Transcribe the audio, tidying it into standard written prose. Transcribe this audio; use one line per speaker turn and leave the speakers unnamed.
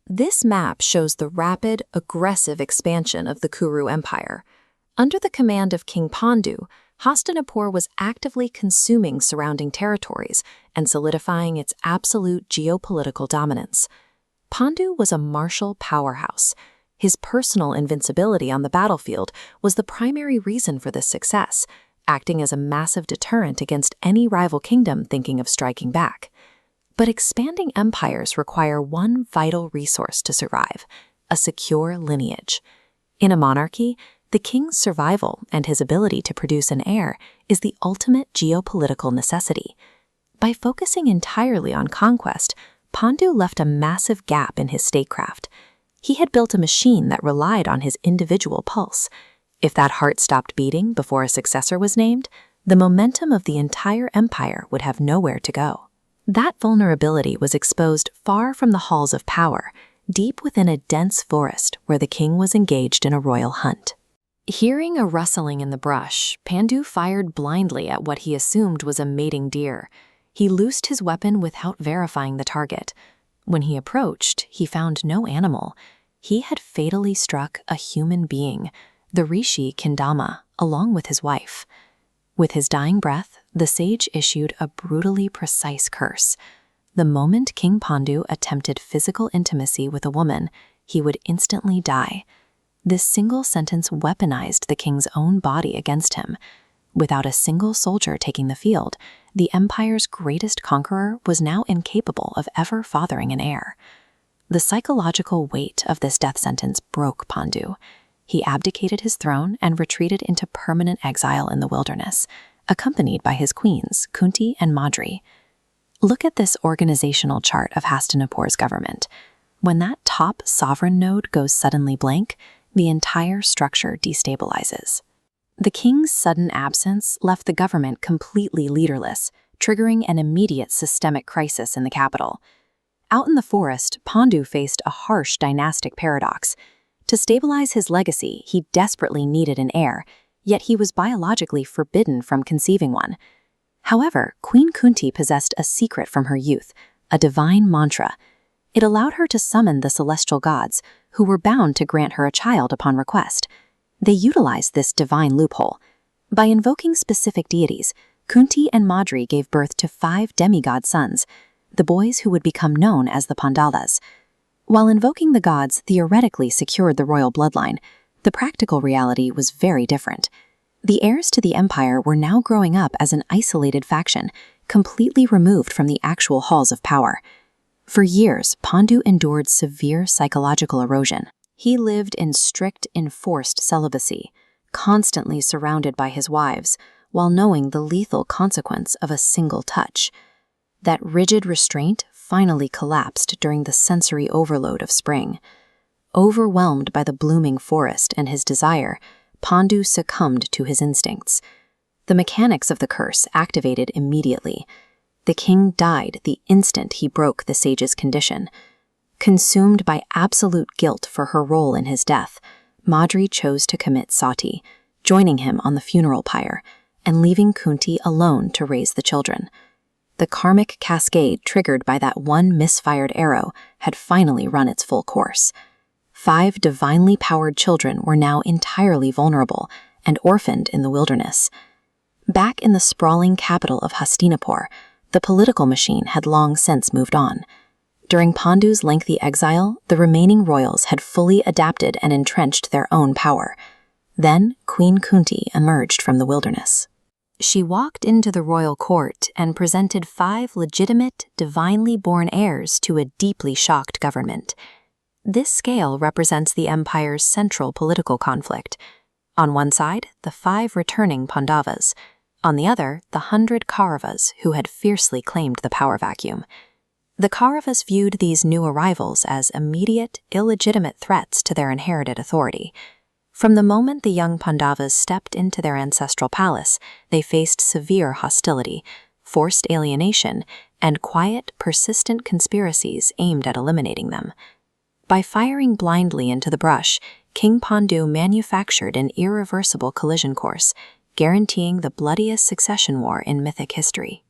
This map shows the rapid, aggressive expansion of the Kuru Empire. Under the command of King Pandu, Hastinapur was actively consuming surrounding territories and solidifying its absolute geopolitical dominance. Pandu was a martial powerhouse. His personal invincibility on the battlefield was the primary reason for this success, acting as a massive deterrent against any rival kingdom thinking of striking back. But expanding empires require one vital resource to survive: a secure lineage. In a monarchy, the king's survival and his ability to produce an heir is the ultimate geopolitical necessity. By focusing entirely on conquest, Pandu left a massive gap in his statecraft. He had built a machine that relied on his individual pulse. If that heart stopped beating before a successor was named, the momentum of the entire empire would have nowhere to go. That vulnerability was exposed far from the halls of power, deep within a dense forest where the king was engaged in a royal hunt. Hearing a rustling in the brush, Pandu fired blindly at what he assumed was a mating deer. He loosed his weapon without verifying the target. When he approached, he found no animal. He had fatally struck a human being, the Rishi Kindama, along with his wife. With his dying breath, the sage issued a brutally precise curse. The moment King Pandu attempted physical intimacy with a woman, he would instantly die. This single sentence weaponized the king's own body against him. Without a single soldier taking the field, the empire's greatest conqueror was now incapable of ever fathering an heir. The psychological weight of this death sentence broke Pandu. He abdicated his throne and retreated into permanent exile in the wilderness, accompanied by his queens, Kunti and Madri. Look at this organizational chart of Hastinapur's government. When that top sovereign node goes suddenly blank, the entire structure destabilizes. The king's sudden absence left the government completely leaderless, triggering an immediate systemic crisis in the capital. Out in the forest, Pandu faced a harsh dynastic paradox. To stabilize his legacy, he desperately needed an heir, yet he was biologically forbidden from conceiving one. However, Queen Kunti possessed a secret from her youth, a divine mantra. It allowed her to summon the celestial gods, who were bound to grant her a child upon request. They utilized this divine loophole. By invoking specific deities, Kunti and Madri gave birth to 5 demigod sons, the boys who would become known as the Pandavas. While invoking the gods theoretically secured the royal bloodline, the practical reality was very different. The heirs to the empire were now growing up as an isolated faction, completely removed from the actual halls of power. For years, Pandu endured severe psychological erosion. He lived in strict, enforced celibacy, constantly surrounded by his wives, while knowing the lethal consequence of a single touch. That rigid restraint finally collapsed during the sensory overload of spring. Overwhelmed by the blooming forest and his desire, Pandu succumbed to his instincts. The mechanics of the curse activated immediately. The king died the instant he broke the sage's condition. Consumed by absolute guilt for her role in his death, Madri chose to commit sati, joining him on the funeral pyre, and leaving Kunti alone to raise the children. The karmic cascade triggered by that one misfired arrow had finally run its full course. 5 divinely powered children were now entirely vulnerable and orphaned in the wilderness. Back in the sprawling capital of Hastinapur, the political machine had long since moved on. During Pandu's lengthy exile, the remaining royals had fully adapted and entrenched their own power. Then, Queen Kunti emerged from the wilderness. She walked into the royal court and presented 5 legitimate, divinely born heirs to a deeply shocked government. This scale represents the empire's central political conflict. On one side, the 5 returning Pandavas. On the other, the 100 Kauravas who had fiercely claimed the power vacuum. The Kauravas viewed these new arrivals as immediate, illegitimate threats to their inherited authority. From the moment the young Pandavas stepped into their ancestral palace, they faced severe hostility, forced alienation, and quiet, persistent conspiracies aimed at eliminating them. By firing blindly into the brush, King Pandu manufactured an irreversible collision course, guaranteeing the bloodiest succession war in mythic history.